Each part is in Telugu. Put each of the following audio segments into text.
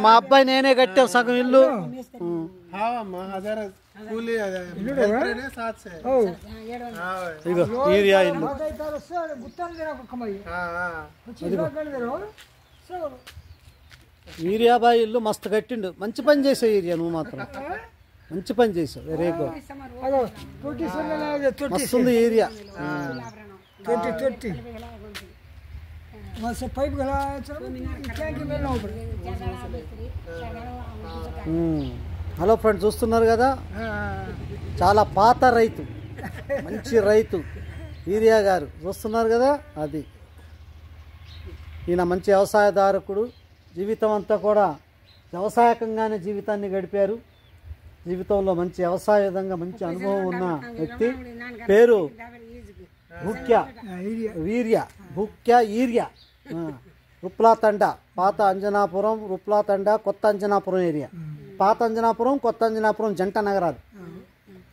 మా అబ్బాయి నేనే కట్టాం సగం ఇల్లు. ఇగో ఏరియా ఇల్లు ఏరియా బాయ్ ఇల్లు మస్తు కట్టిండు. మంచి పని చేసావు ఏరియా, నువ్వు మాత్రం మంచి పని చేసావు. Very good. మస్తుంది ఏరియా. హలో ఫ్రెండ్స్, చూస్తున్నారు కదా, చాలా పాత రైతు, మంచి రైతు ఏరియా గారు. చూస్తున్నారు కదా, అది ఈయన మంచి వ్యవసాయదారకుడు. జీవితం అంతా కూడా వ్యవసాయకంగానే జీవితాన్ని గడిపారు. జీవితంలో మంచి వ్యవసాయ విధంగా మంచి అనుభవం ఉన్న వ్యక్తి. పేరు భూక్య ఈర్య రుప్లా తండ, పాత అంజనాపురం, రుప్లా తండ, కొత్త అంజనాపురం ఏరియా. పాత అంజనాపురం, కొత్త అంజనాపురం జంట నగరాలు.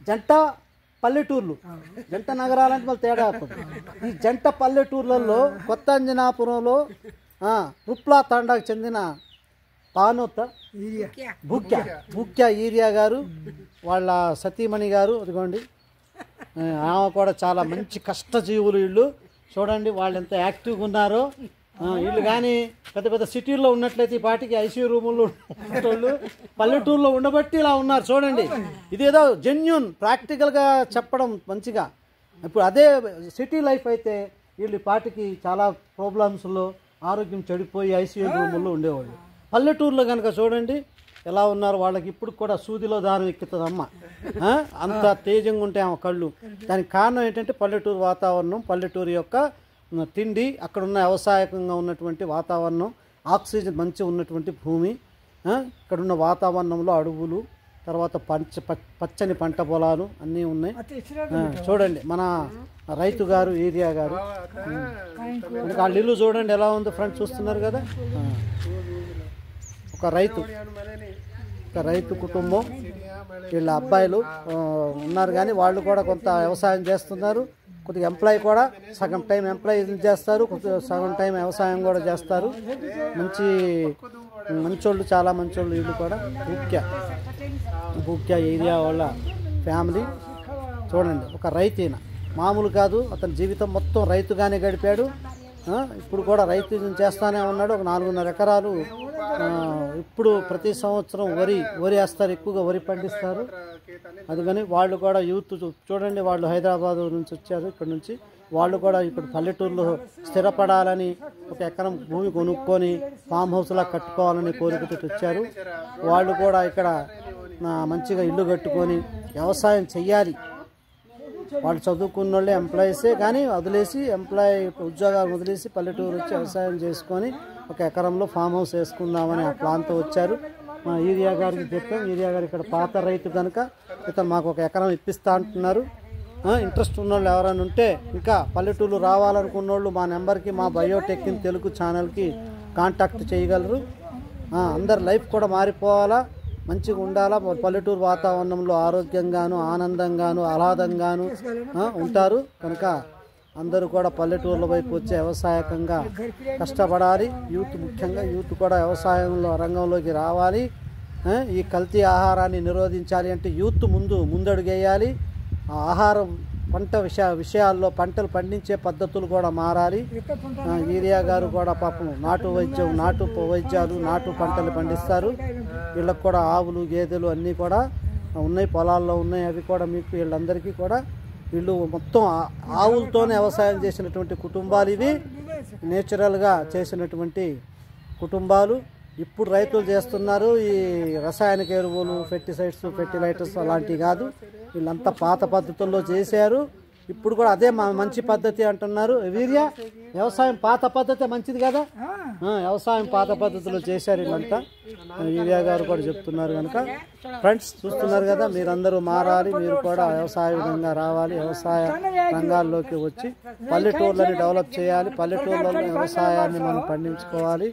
జంట పల్లెటూర్లు, జంట నగరాలంటే మళ్ళీ తేడా అవుతుంది. ఈ జంట పల్లెటూర్లలో కొత్త అంజనాపురంలో రుప్లా తండాకు చెందిన పానోత భూక్య ఈరియా గారు, వాళ్ళ సతీమణి గారు. అదిగోండి, ఆమె కూడా చాలా మంచి కష్టజీవులు. వీళ్ళు చూడండి, వాళ్ళు ఎంత యాక్టివ్గా ఉన్నారో. వీళ్ళు కానీ పెద్ద పెద్ద సిటీల్లో ఉన్నట్లయితే ఈ పాటికి ఐసీయూ రూముల్లో ఉన్నోళ్ళు పల్లెటూరులో ఉండబట్టి ఇలా ఉన్నారు. చూడండి, ఇదేదో జెన్యూన్ ప్రాక్టికల్గా చెప్పడం మంచిగా. ఇప్పుడు అదే సిటీ లైఫ్ అయితే వీళ్ళు పాటికి చాలా ప్రాబ్లమ్స్లో ఆరోగ్యం చెడిపోయి ఐసీయూ రూముల్లో ఉండేవాళ్ళు. పల్లెటూరులో కనుక చూడండి ఎలా ఉన్నారు. వాళ్ళకి ఇప్పుడు కూడా సూదిలో దారం ఎక్కుతుంది అమ్మ, అంత తేజంగా ఉంటాయి ఆమె కళ్ళు. దానికి కారణం ఏంటంటే పల్లెటూరు వాతావరణం, పల్లెటూరు యొక్క తిండి, అక్కడ ఉన్న వ్యవసాయకంగా ఉన్నటువంటి వాతావరణం, ఆక్సిజన్ మంచి ఉన్నటువంటి భూమి, ఇక్కడున్న వాతావరణంలో అడవులు, తర్వాత పచ్చని పంట పొలాలు అన్నీ ఉన్నాయి. చూడండి మన రైతు గారు ఏరియా గారు. వాళ్ళ ఇల్లు చూడండి ఎలా ఉందో ఫ్రెండ్స్, చూస్తున్నారు కదా. ఒక రైతు కుటుంబం, వీళ్ళ అబ్బాయిలు ఉన్నారు కానీ వాళ్ళు కూడా కొంత వ్యవసాయం చేస్తున్నారు. కొద్దిగా ఎంప్లాయ్ కూడా సగం టైం ఎంప్లాయ్ చేస్తారు, సగం టైం వ్యవసాయం కూడా చేస్తారు. మంచోళ్ళు, చాలా మంచోళ్ళు వీళ్ళు కూడా. భూక్య ఏరియా వాళ్ళ ఫ్యామిలీ చూడండి. ఒక రైతు, ఈయన మామూలు కాదు, అతని జీవితం మొత్తం రైతుగానే గడిపాడు. ఇప్పుడు కూడా రైతు చేస్తానే ఉన్నాడు. ఒక 4.5 ఎకరాలు. ఇప్పుడు ప్రతి సంవత్సరం వరి వేస్తారు, ఎక్కువగా వరి పండిస్తారు. అందుకని వాళ్ళు కూడా యూత్ చూడండి, వాళ్ళు హైదరాబాద్ నుంచి వచ్చారు. ఇక్కడ నుంచి వాళ్ళు కూడా ఇప్పుడు పల్లెటూరులో స్థిరపడాలని, 1 ఎకరం భూమి కొనుక్కొని ఫామ్ హౌస్లా కట్టుకోవాలని కోరికతో వచ్చారు. వాళ్ళు కూడా ఇక్కడ మంచిగా ఇల్లు కట్టుకొని వ్యవసాయం చెయ్యాలి. వాళ్ళు చదువుకున్న వాళ్ళే ఎంప్లాయీసే కానీ వదిలేసి, ఉద్యోగాలు వదిలేసి పల్లెటూరు వచ్చి వ్యవసాయం చేసుకొని 1 ఎకరంలో ఫామ్ హౌస్ వేసుకుందామని ఆ ప్లాన్తో వచ్చారు. మా ఏరియా గారికి చెప్పాం. ఏరియా గారు ఇక్కడ పాత రైతు కనుక ఇతను మాకు 1 ఎకరం ఇప్పిస్తా అంటున్నారు. ఇంట్రెస్ట్ ఉన్నోళ్ళు ఎవరైనా ఉంటే, ఇంకా పల్లెటూరు రావాలనుకున్న వాళ్ళు మా నెంబర్కి, మా బయోటెక్ ఇన్ తెలుగు ఛానల్కి కాంటాక్ట్ చేయగలరు. అందరి లైఫ్ కూడా మారిపోవాలా, మంచిగా ఉండాలా. పల్లెటూరు వాతావరణంలో ఆరోగ్యంగాను, ఆనందంగాను, ఆహ్లాదంగాను ఉంటారు. కనుక అందరూ కూడా పల్లెటూర్ల వైపు వచ్చే వ్యవసాయకంగా కష్టపడాలి. యూత్, ముఖ్యంగా యూత్ కూడా వ్యవసాయంలో రంగంలోకి రావాలి. ఈ కల్తీ ఆహారాన్ని నిరోధించాలి అంటే యూత్ ముందడుగేయాలి. ఆహారం, పంట విషయాల్లో పంటలు పండించే పద్ధతులు కూడా మారాలి. ఏరియా గారు కూడా పాపం నాటు వైద్యాలు, నాటు పంటలు పండిస్తారు. వీళ్ళకి కూడా ఆవులు, గేదెలు అన్నీ కూడా ఉన్నాయి, పొలాల్లో ఉన్నాయి. అవి కూడా మీకు వీళ్ళందరికీ కూడా, వీళ్ళు మొత్తం ఆవులతోనే వ్యవసాయం చేసినటువంటి కుటుంబాలు ఇవి. నేచురల్గా చేసినటువంటి కుటుంబాలు. ఇప్పుడు రైతులు చేస్తున్నారు ఈ రసాయనిక ఎరువులు, ఫెర్టిలైజర్స్ అలాంటివి కాదు. వీళ్ళంతా పాత పద్ధతుల్లో చేశారు. ఇప్పుడు కూడా అదే మంచి పద్ధతి అంటున్నారు. వీర్య వ్యవసాయం పాత పద్ధతి మంచిది కదా, వ్యవసాయం పాత పద్ధతిలో చేశారు వీళ్ళంతా. వీర్య గారు కూడా చెప్తున్నారు. కనుక ఫ్రెండ్స్ చూస్తున్నారు కదా, మీరందరూ మారాలి, మీరు కూడా వ్యవసాయ విధంగా రావాలి. వ్యవసాయ రంగాల్లోకి వచ్చి పల్లెటూర్లని డెవలప్ చేయాలి. పల్లెటూర్లలో వ్యవసాయాన్ని మనం పండించుకోవాలి.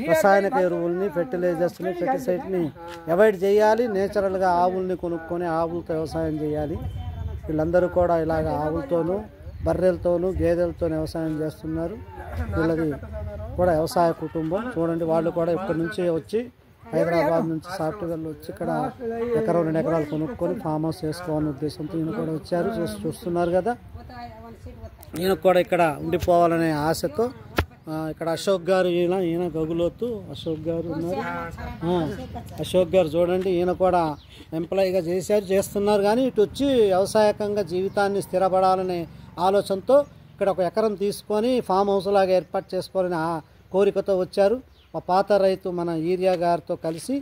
రసాయనిక ఎరువుల్ని, ఫెర్టిలైజర్స్ని, పెస్టిసైడ్ని అవాయిడ్ చేయాలి. నేచురల్గా ఆవుల్ని కొనుక్కొని ఆవులతో వ్యవసాయం చేయాలి. వీళ్ళందరూ కూడా ఇలాగ ఆవులతోనూ, బర్రెలతోనూ గేదెలతో వ్యవసాయం చేస్తున్నారు. వీళ్ళది కూడా వ్యవసాయ కుటుంబం. చూడండి, వాళ్ళు కూడా ఇక్కడి నుంచి వచ్చి హైదరాబాద్ నుంచి సాఫ్ట్వేర్లు వచ్చి ఇక్కడ ఎకరం 2 ఎకరాలు కొనుక్కొని ఫామ్ హౌస్ చేసుకోవాలనే ఉద్దేశంతో ఈయన కూడా వచ్చారు. చూస్తున్నారు కదా, ఈయన కూడా ఇక్కడ ఉండిపోవాలనే ఆశతో ఇక్కడ అశోక్ గారు, ఈయన గగులోతు అశోక్ గారు ఉన్నారు. అశోక్ గారు చూడండి, ఈయన కూడా ఎంప్లాయీగా చేస్తున్నారు. కానీ ఇటు వచ్చి వ్యవసాయకంగా జీవితాన్ని స్థిరపడాలనే ఆలోచనతో ఇక్కడ ఒక ఎకరం తీసుకొని ఫామ్ హౌస్ లాగా ఏర్పాటు చేసుకోవాలని కోరికతో వచ్చారు. మా పాత రైతు మన ఈరియా గారితో కలిసి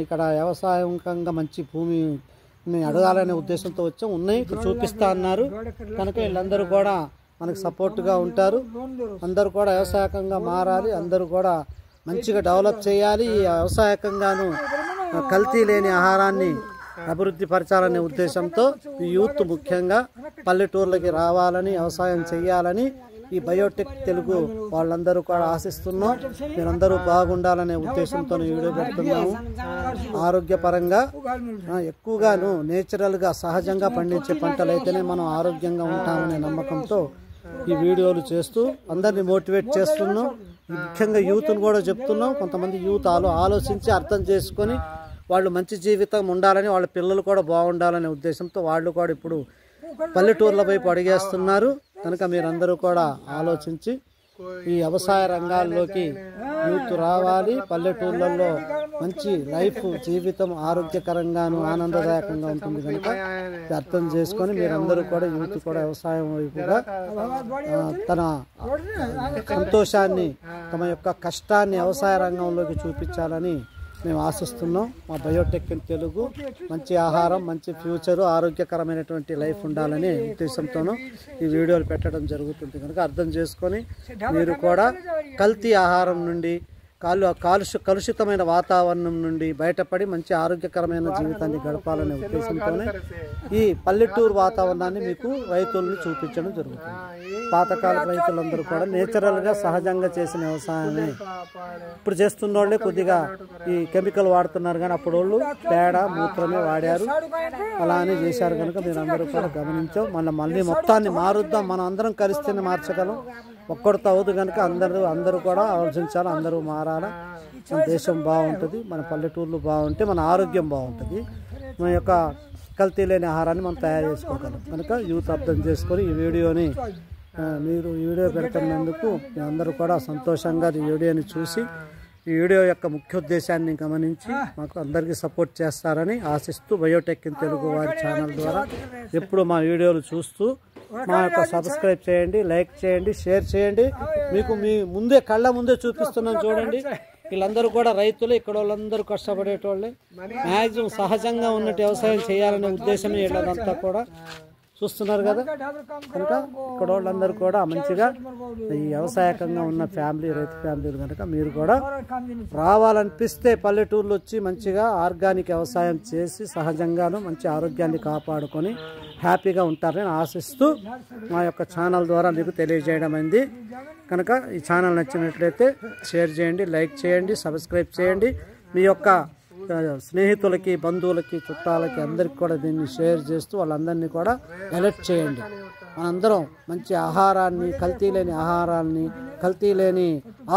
ఇక్కడ వ్యవసాయకంగా మంచి భూమిని అడగాలనే ఉద్దేశంతో వచ్చాం. ఉన్నాయి ఇక్కడ చూపిస్తా అన్నారు కనుక వీళ్ళందరూ కూడా మనకు సపోర్ట్గా ఉంటారు. అందరూ కూడా వ్యవసాయకంగా మారాలి, అందరూ కూడా మంచిగా డెవలప్ చేయాలి. ఈ వ్యవసాయకంగాను కల్తీ లేని ఆహారాన్ని అభివృద్ధి పరచాలనే ఉద్దేశంతో ఈ యూత్ ముఖ్యంగా పల్లెటూర్లకి రావాలని, వ్యవసాయం చేయాలని ఈ బయోటెక్ తెలుగు వాళ్ళందరూ కూడా ఆశిస్తున్నాం. మీరందరూ బాగుండాలనే ఉద్దేశంతో వీడియో పెడుతున్నాము. ఆరోగ్యపరంగా ఎక్కువగాను నేచురల్గా సహజంగా పండించే పంటలు అయితేనే మనం ఆరోగ్యంగా ఉంటామనే నమ్మకంతో ఈ వీడియోలు చేస్తూ అందరినీ మోటివేట్ చేస్తున్నాం. ముఖ్యంగా యూత్ను కూడా చెప్తున్నాం. కొంతమంది యూత్ ఆలోచించి అర్థం చేసుకొని వాళ్ళు మంచి జీవితం ఉండాలని, వాళ్ళ పిల్లలు కూడా బాగుండాలనే ఉద్దేశంతో వాళ్ళు కూడా ఇప్పుడు పల్లెటూర్ల వైపు అడిగేస్తున్నారు. కనుక మీరందరూ కూడా ఆలోచించి ఈ వ్యవసాయ రంగాల్లోకి యూత్ రావాలి. పల్లెటూర్లలో మంచి లైఫ్ జీవితం ఆరోగ్యకరంగాను ఆనందదాయకంగా ఉంటుంది. కనుక అర్థం చేసుకొని మీరందరూ కూడా యూత్ కూడా వ్యవసాయం వైపుగా తన సంతోషాన్ని, తమ యొక్క కష్టాన్ని వ్యవసాయ రంగంలోకి చూపించాలని మేము ఆశిస్తున్నాం. మా బయోటెక్ తెలుగు మంచి ఆహారం, మంచి ఫ్యూచరు, ఆరోగ్యకరమైనటువంటి లైఫ్ ఉండాలనే ఉద్దేశంతోనూ ఈ వీడియోలు పెట్టడం జరుగుతుంది. కనుక అర్థం చేసుకొని మీరు కూడా కల్తీ ఆహారం నుండి, కలుషితమైన వాతావరణం నుండి బయటపడి మంచి ఆరోగ్యకరమైన జీవితాన్ని గడపాలనే ఉద్దేశంతోనే ఈ పల్లెటూరు వాతావరణాన్ని మీకు రైతుల్ని చూపించడం జరుగుతుంది. పాతకాల రైతులందరూ కూడా నేచురల్గా సహజంగా చేసిన వ్యవసాయమే ఇప్పుడు చేస్తున్న వాళ్ళే కొద్దిగా ఈ కెమికల్ వాడుతున్నారు. కానీ అప్పుడు వాళ్ళు పేడ మూత్రమే వాడారు, అలా అని చేశారు. కనుక మీరు అందరూ కూడా గమనించాం. మళ్ళీ మొత్తాన్ని మారుద్దాం, మనం అందరం కలిస్తేనే మార్చగలం. ఒక్కడితో అవుతుంది. కనుక అందరూ కూడా ఆలోచించాలి, అందరూ మారాలి. మన దేశం బాగుంటుంది, మన పల్లెటూర్లు బాగుంటే మన ఆరోగ్యం బాగుంటుంది. మన యొక్క కల్తీ లేని ఆహారాన్ని మనం తయారు చేసుకోగలం. కనుక యూత్ అర్థం చేసుకొని ఈ వీడియోని మీరు ఈ వీడియో పెడుతున్నందుకు అందరూ కూడా సంతోషంగా ఈ వీడియోని చూసి ఈ వీడియో యొక్క ముఖ్యోద్దేశాన్ని గమనించి మాకు అందరికీ సపోర్ట్ చేస్తారని ఆశిస్తూ బయోటెక్ తెలుగు వారి ఛానల్ ద్వారా ఎప్పుడు మా వీడియోలు చూస్తూ మా యొక్క సబ్స్క్రైబ్ చేయండి, లైక్ చేయండి, షేర్ చేయండి. మీకు మీ ముందే కళ్ళ ముందే చూపిస్తున్నాం చూడండి. వీళ్ళందరూ కూడా రైతులు, ఇక్కడ వాళ్ళందరూ కష్టపడేటోళ్ళే. మ్యాక్సిమం సహజంగా ఉన్నట్టు వ్యవసాయం చేయాలనే ఉద్దేశమే వీళ్ళంతా కూడా చూస్తున్నారు కదా. కనుక ఇక్కడ వాళ్ళందరూ కూడా మంచిగా ఈ వ్యవసాయకంగా ఉన్న ఫ్యామిలీ, రైతు ఫ్యామిలీలు. కనుక మీరు కూడా రావాలనిపిస్తే పల్లెటూర్లు వచ్చి మంచిగా ఆర్గానిక్ వ్యవసాయం చేసి సహజంగాను మంచి ఆరోగ్యాన్ని కాపాడుకొని హ్యాపీగా ఉంటారని ఆశిస్తూ మా యొక్క ఛానల్ ద్వారా మీకు తెలియజేయడం అయింది. కనుక ఈ ఛానల్ నచ్చినట్లయితే షేర్ చేయండి, లైక్ చేయండి, సబ్స్క్రైబ్ చేయండి. మీ యొక్క స్నేహితులకి, బంధువులకి, చుట్టాలకి అందరికి కూడా దీన్ని షేర్ చేస్తూ వాళ్ళందరినీ కూడా అలర్ట్ చేయండి. మనందరం మంచి ఆహారాన్ని, కల్తీ లేని ఆహారాన్ని, కల్తీ లేని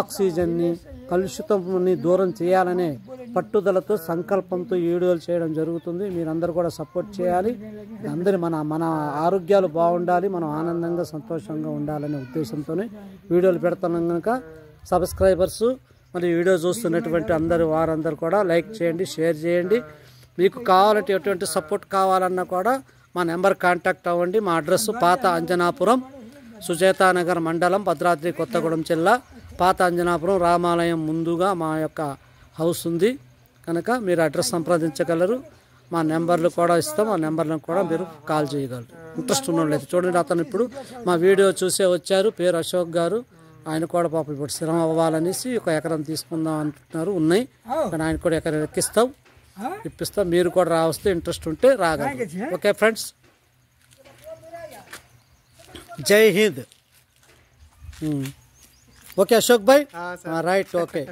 ఆక్సిజన్ని, కలుషితాన్ని దూరం చేయాలనే పట్టుదలతో, సంకల్పంతో ఈ వీడియోలు చేయడం జరుగుతుంది. మీరందరూ కూడా సపోర్ట్ చేయాలి. అందరి మన ఆరోగ్యాలు బాగుండాలి, మనం ఆనందంగా సంతోషంగా ఉండాలనే ఉద్దేశంతోనే వీడియోలు పెడుతున్నాం. కనుక సబ్స్క్రైబర్స్ మరి వీడియో చూస్తున్నటువంటి వారందరూ కూడా లైక్ చేయండి, షేర్ చేయండి. మీకు కావాలంటే ఎటువంటి సపోర్ట్ కావాలన్నా కూడా మా నెంబర్ కాంటాక్ట్ అవ్వండి. మా అడ్రస్ పాత అంజనాపురం, సుచేతానగర్ మండలం, భద్రాద్రి కొత్తగూడెం జిల్లా. పాత అంజనాపురం రామాలయం ముందుగా మా యొక్క హౌస్ ఉంది. కనుక మీరు అడ్రస్ సంప్రదించగలరు. మా నెంబర్లు కూడా ఇస్తాం, ఆ నెంబర్లను కూడా మీరు కాల్ చేయగలరు. ఇంట్రెస్ట్ ఉన్నట్లయితే చూడండి. అతను ఇప్పుడు మా వీడియో చూసే వచ్చారు, పేరు అశోక్ గారు. ఆయన కూడా పాపం ఇప్పుడు స్థిరం అవ్వాలనేసి ఒక ఎకరం తీసుకుందాం అంటున్నారు. ఉన్నాయి కానీ ఆయన కూడా ఎకరం ఇప్పిస్తాం. మీరు కూడా రావస్తే ఇంట్రెస్ట్ ఉంటే రాగలరు. ఓకే ఫ్రెండ్స్, జై హింద్. ఓకే అశోక్ భాయ్, రైట్, ఓకే.